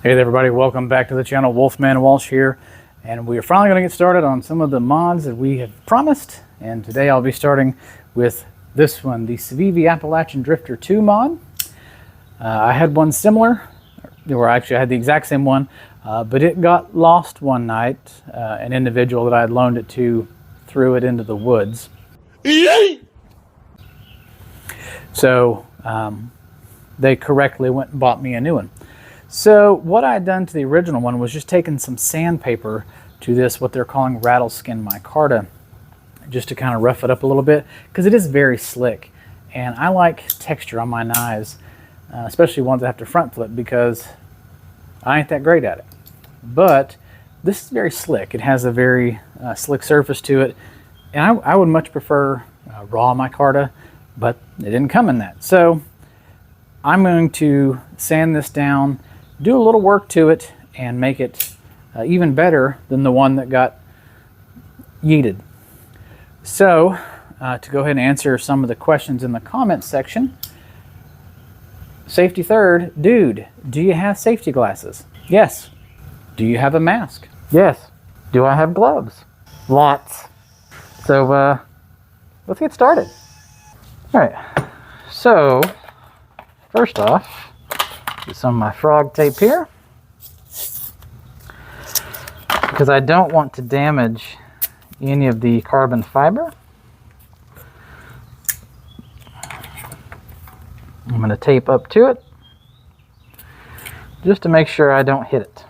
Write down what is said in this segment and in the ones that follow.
Hey there everybody, welcome back to the channel. Wolfman Walsh here, and we are finally going to get started on some of the mods that we have promised. And today I'll be starting with this one, the Civivi Appalachian Drifter 2 mod. I had one similar, or actually I had the exact same one, but it got lost one night. An individual that I had loaned it to threw it into the woods. So they correctly went and bought me a new one. So what I had done to the original one was just taken some sandpaper to this, what they're calling rattleskin micarta, just to kind of rough it up a little bit, because it is very slick. And I like texture on my knives, especially ones that have to front flip, because I ain't that great at it. But this is very slick. It has a very slick surface to it. And I would much prefer raw micarta, but it didn't come in that. So I'm going to sand this down, do a little work to it, and make it even better than the one that got yeeted. So to go ahead and answer some of the questions in the comments section. Safety third, dude, do you have safety glasses? Yes. Do you have a mask? Yes. Do I have gloves? Lots. So let's get started. All right, so first off, get some of my frog tape here, because I don't want to damage any of the carbon fiber. I'm going to tape up to it just to make sure I don't hit it.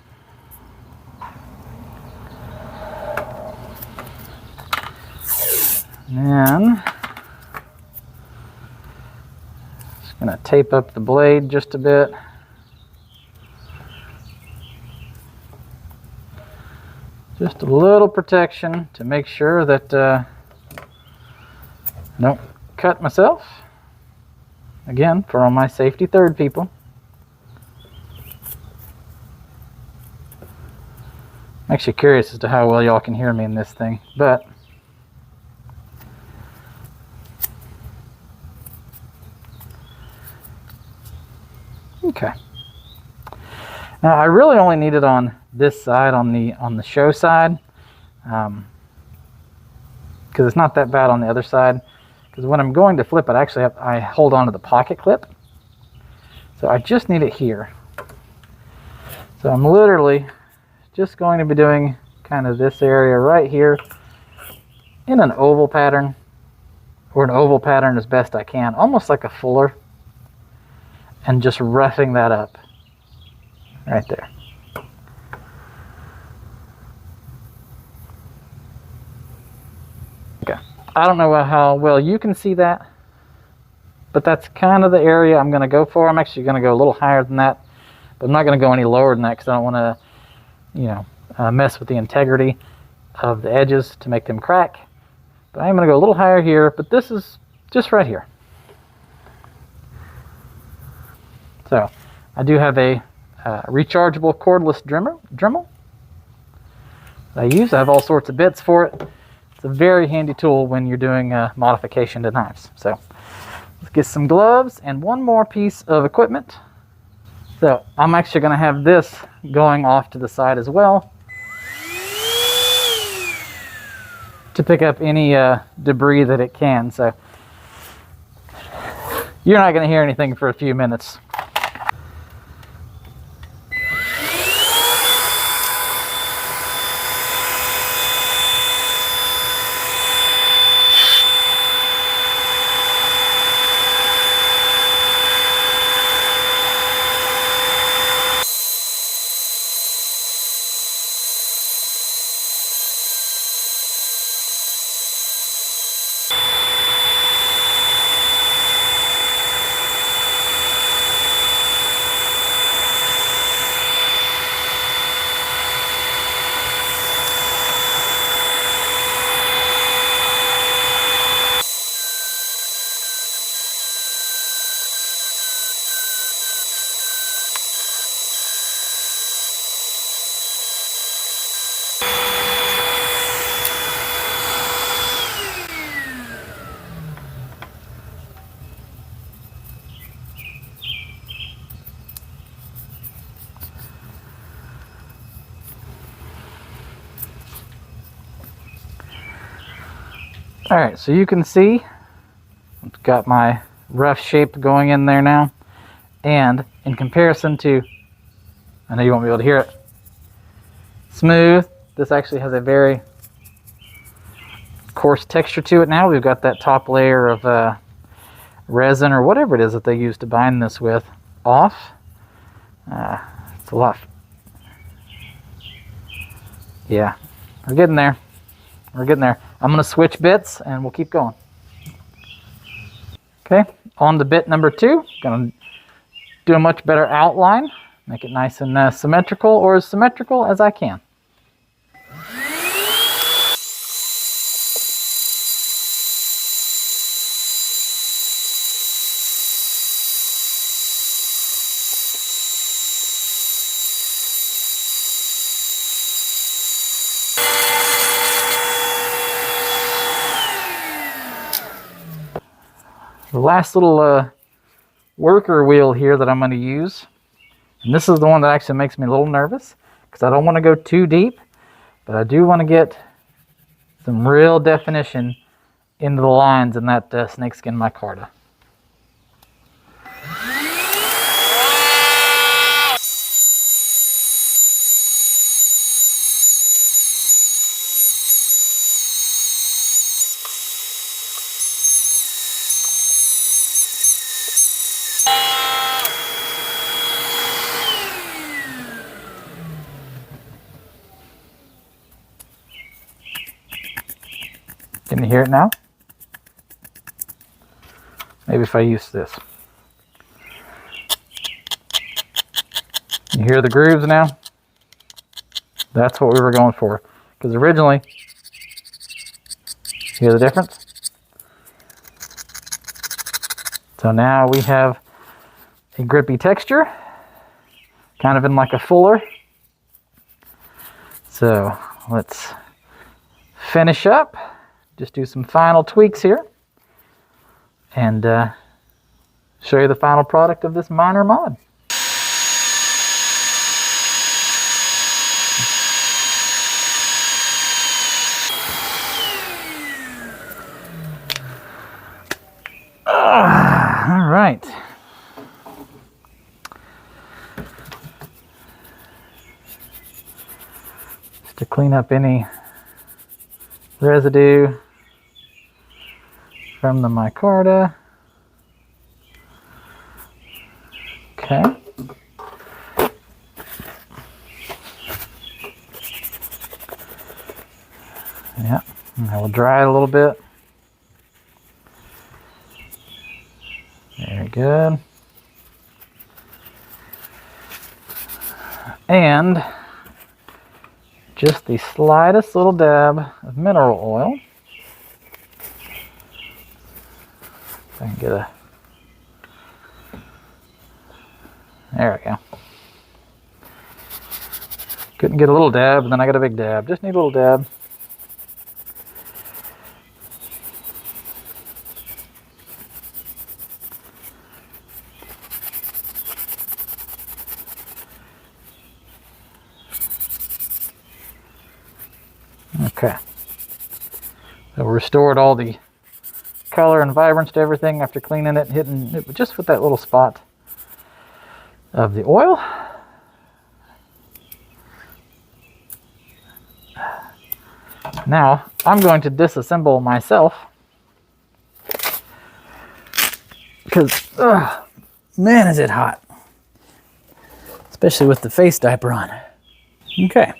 And then just going to tape up the blade just a bit. Just a little protection to make sure that I don't cut myself. Again, for all my safety third people. I'm actually curious as to how well y'all can hear me in this thing, but okay. Now I really only need it on this side, on the show side, because it's not that bad on the other side. Because when I'm going to flip it, I hold on to the pocket clip, so I just need it here. So I'm literally just going to be doing kind of this area right here in an oval pattern, or an oval pattern as best I can, almost like a fuller, and just roughing that up right there. Okay, I don't know how well you can see that, but that's kind of the area I'm going to go for. I'm actually going to go a little higher than that, but I'm not going to go any lower than that because I don't want to, you know, mess with the integrity of the edges to make them crack. But I'm going to go a little higher here, but this is just right here. So I do have a rechargeable cordless Dremel I use. I have all sorts of bits for it. It's a very handy tool when you're doing modification to knives. So let's get some gloves and one more piece of equipment. So I'm actually going to have this going off to the side as well to pick up any debris that it can. So you're not going to hear anything for a few minutes. All right, so you can see I've got my rough shape going in there now. And in comparison to, I know you won't be able to hear it, smooth, this actually has a very coarse texture to it now. We've got that top layer of resin or whatever it is that they use to bind this with off. It's a lot. Yeah, we're getting there. We're getting there. I'm going to switch bits and we'll keep going. Okay, on to bit number 2. Going to do a much better outline. Make it nice and symmetrical, or as symmetrical as I can. The last little worker wheel here that I'm going to use, and this is the one that actually makes me a little nervous because I don't want to go too deep, but I do want to get some real definition into the lines in that snakeskin micarta. Can you hear it now? Maybe if I use this. You hear the grooves now? That's what we were going for. Because originally, hear the difference? So now we have a grippy texture, kind of in like a fuller. So let's finish up. Just do some final tweaks here and show you the final product of this minor mod. All right. Just to clean up any residue from the micarta. Okay. Yeah, and I will dry it a little bit. Very good. And just the slightest little dab of mineral oil. If I can get a, there we go. Couldn't get a little dab, and then I got a big dab. Just need a little dab. Okay. So we restored all the color and vibrance to everything after cleaning it, hitting it just with that little spot of the oil. Now I'm going to disassemble myself because, man, is it hot, especially with the face diaper on. Okay,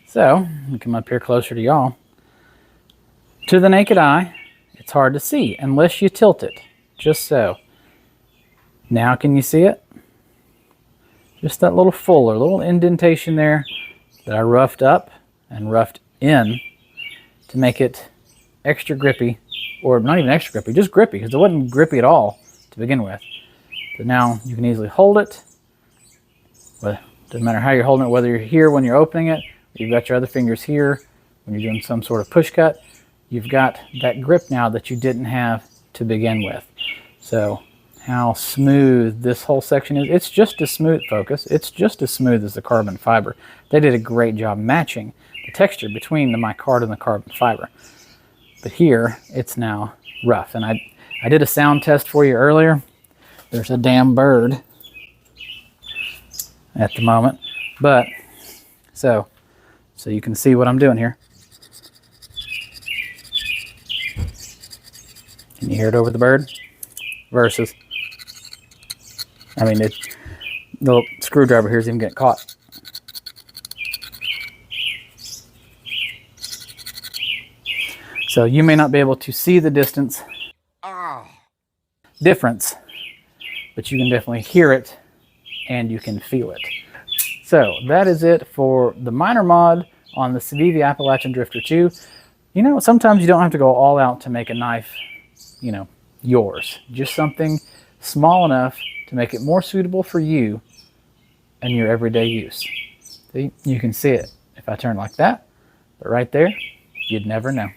so let me come up here closer to y'all. To the naked eye, it's hard to see unless you tilt it, just so. Now can you see it? Just that little fuller, little indentation there that I roughed up and roughed in to make it extra grippy, or not even extra grippy, just grippy, because it wasn't grippy at all to begin with. But now you can easily hold it. But doesn't matter how you're holding it, whether you're here when you're opening it, or you've got your other fingers here when you're doing some sort of push cut. You've got that grip now that you didn't have to begin with. So how smooth this whole section is. It's just as smooth, focus. It's just as smooth as the carbon fiber. They did a great job matching the texture between the micarta and the carbon fiber. But here, it's now rough. And I did a sound test for you earlier. There's a damn bird at the moment. But, so you can see what I'm doing here. Can you hear it over the bird? Versus, I mean, the screwdriver here is even getting caught. So you may not be able to see the distance difference, but you can definitely hear it and you can feel it. So that is it for the minor mod on the Civivi Appalachian Drifter 2. You know, sometimes you don't have to go all out to make a knife, you know, yours. Just something small enough to make it more suitable for you and your everyday use. See, you can see it if I turn like that, but right there, you'd never know.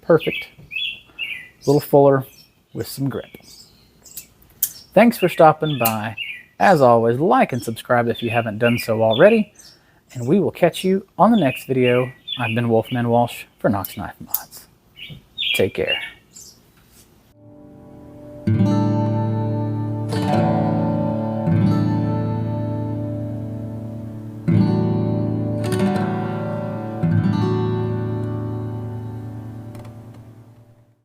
Perfect. A little fuller with some grip. Thanks for stopping by. As always, like and subscribe if you haven't done so already, and we will catch you on the next video. I've been Wolfman Walsh for Knox Knife Mods. Take care.